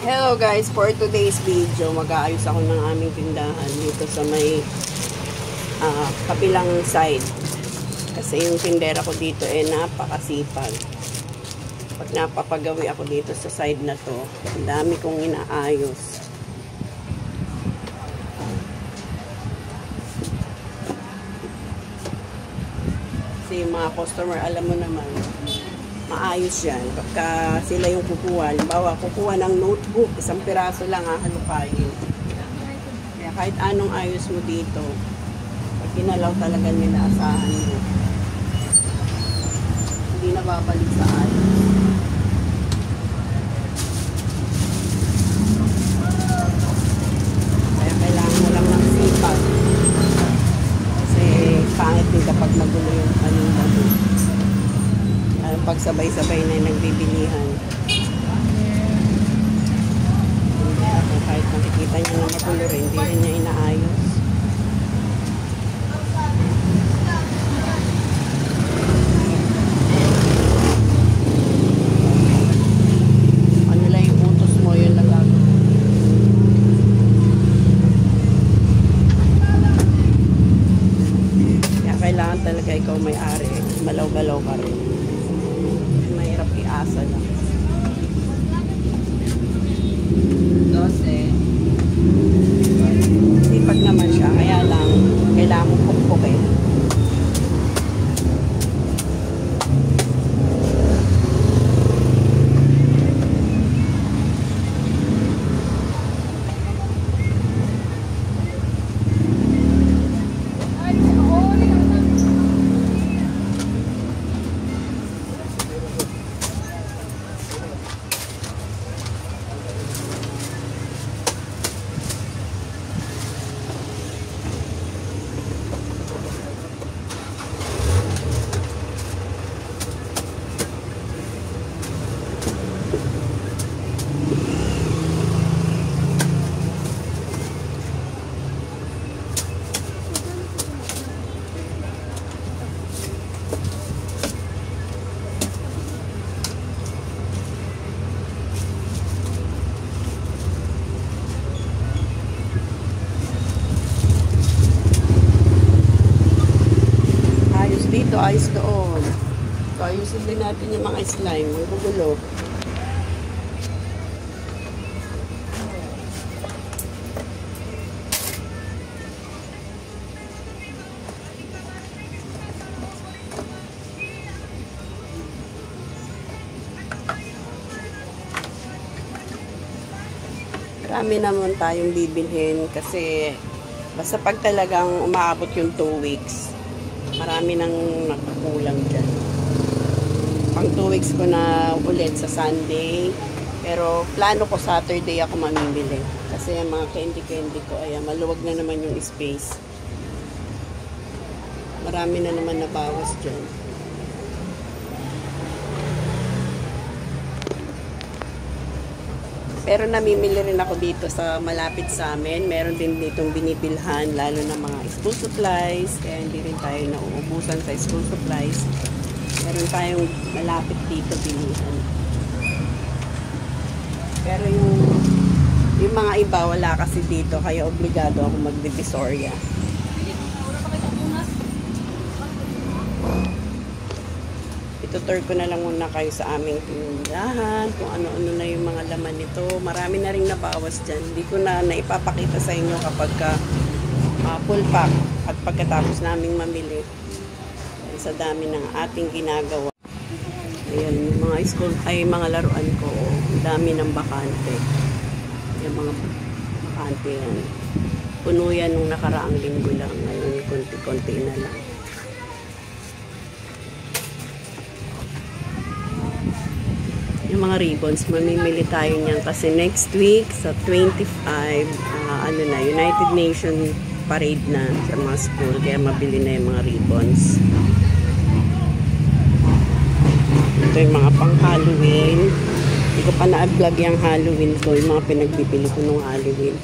Hello guys, for today's video, mag-aayos ako ng aming tindahan dito sa may kabilang side. Kasi yung tindera ko dito ay napakasipag. Pag napapagawi ako dito sa side na to, ang dami kong inaayos. Kasi yung mga customer, alam mo naman, maayos yan. Pagka sila yung kukuha, halimbawa, kukuha ng notebook, isang piraso lang halukayin. Kaya kahit anong ayos mo dito, pag kinalaw talaga nila, asahan mo. Hindi na babalik sa ayos. Kaya kailangan mo lang ng sipag. Kasi pangit din kapag magulo yung kanila doon. Pag sabay-sabay na yung nagbibilihan. Kahit nakikita niya na magulo rin, hindi rin niya inaayos. Ano lang yung utos mo, yun lang gagawin. Kaya kailangan talaga ikaw may-ari. Malaw-balaw ka rin. Mahirap iasa lang. 12. Sipag naman siya. Kaya lang, kailangan mong pukpukin. Dito, ayos doon. So, ayusin din natin yung mga slime. May gugulo. Marami naman tayong bibilhin kasi basta pag talagang umaabot yung 2 weeks, marami nang nagkukulang dyan. Pang 2 weeks ko na ulit sa Sunday. Pero plano ko Saturday ako mamimili. Kasi mga candy-candy ko, ayan, maluwag na naman yung space. Marami na naman nabawas dyan. Pero namimili rin ako dito sa malapit sa amin. Meron din ditong binibilhan, lalo na mga school supplies. Kaya hindi rin tayo nauubusan sa school supplies. Meron tayong malapit dito bilihan. Pero yung mga iba, wala kasi dito. Kaya obligado ako mag-divisoria. Itutur ko na lang muna kayo sa aming tindahan, kung ano-ano na yung mga laman nito. Marami na rin nabawas dyan. Hindi ko na naipapakita sa inyo kapag full pack at pagkatapos naming mamili. Sa dami ng ating ginagawa. Ayan, yung mga school, ay mga laruan ko. Ang dami ng bakante. Yung mga bakante yan. Puno yan nung nakaraang linggo lang. Ngayon, konti-konti na lang. Yung mga ribbons, mamimili tayo niyan kasi next week sa 25, ano na, United Nations parade na sa mga school, kaya mabili na yung mga ribbons. Ito yung mga pang Halloween. Hindi ko pa na-vlog yung Halloween ko, yung mga pinagbibili ko nung Halloween.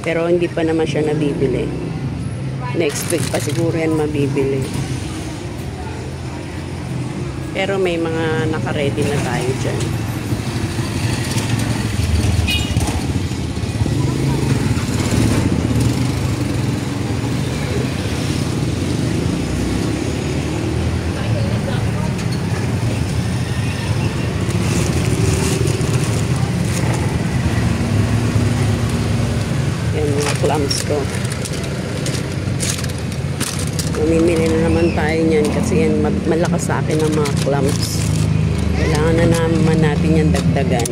Pero hindi pa naman siya nabibili. Next week pa siguro yan mabibili. Pero may mga naka-ready na tayo dyan. clams ko. Mamimili na naman tayo niyan kasi yan malakas sa akin ang mga clams. Kailangan na naman natin yan dagdagan.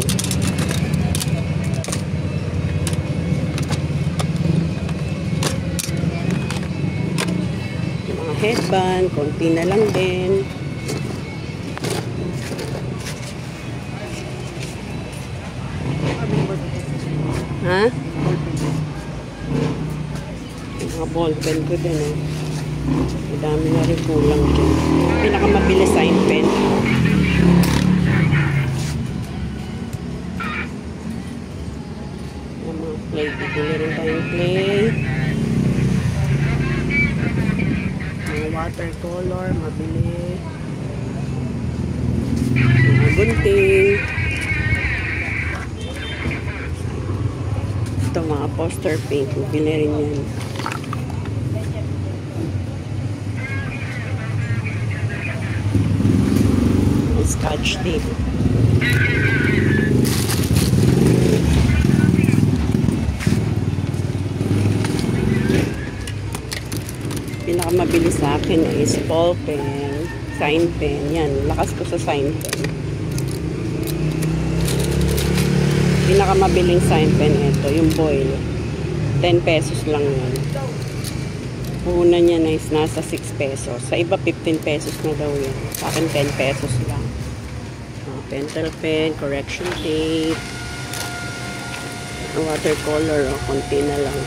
Yung mga headband, konti na lang din. Ha? Yung mga ballpen ko din eh. Madami na rin kulang dyan. Pinakamabilis sign pen. Yung mga clay. Bibili rin tayong clay. Mga watercolor. Mabili. Mga gunting. Ito mga poster paint. Bibili rin yan. Scotch tape. Pinakamabilis sa akin is ball pen, sign pen. Yan, lakas ko sa sign pen. Pinakamabiling sign pen ito, yung Boyle. 10 pesos lang yan. Puhunan niya na is nasa 6 pesos. Sa iba 15 pesos na daw yun. Sa akin 10 pesos lang. Pencil pen, correction tape, watercolor, konti na lang.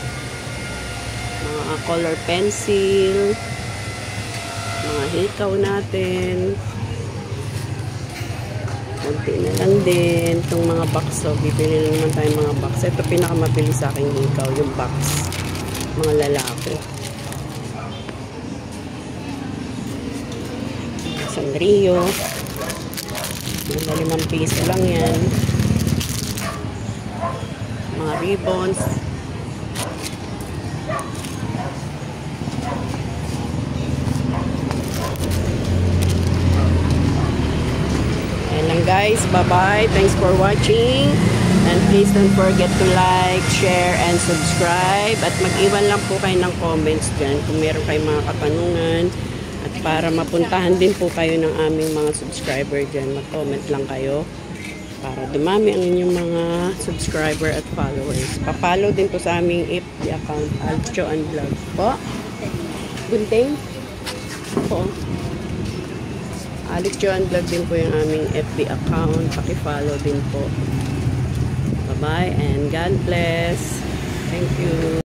Mga color pencil, mga hikaw natin, konti na lang din. Itong mga box, so bibili naman tayo mga box. Ito pinakamabilis sa akin hikaw, yung box. Mga lalaki. Sanrio. Mga 5 piso lang yan. Mga ribbons. Ayan lang guys. Bye-bye. Thanks for watching. And please don't forget to like, share, and subscribe. At mag-iwan lang po kayo ng comments dyan kung meron kayong mga katanungan. At para mapuntahan din po kayo ng aming mga subscriber dyan, mag-comment lang kayo para dumami ang inyong mga subscriber at followers. Pa-follow din po sa aming FB account, Alex Joanne Vlog po. Gunting? Po. Alex Joanne Vlog din po yung aming FB account. Paki-follow din po. Bye-bye and God bless. Thank you.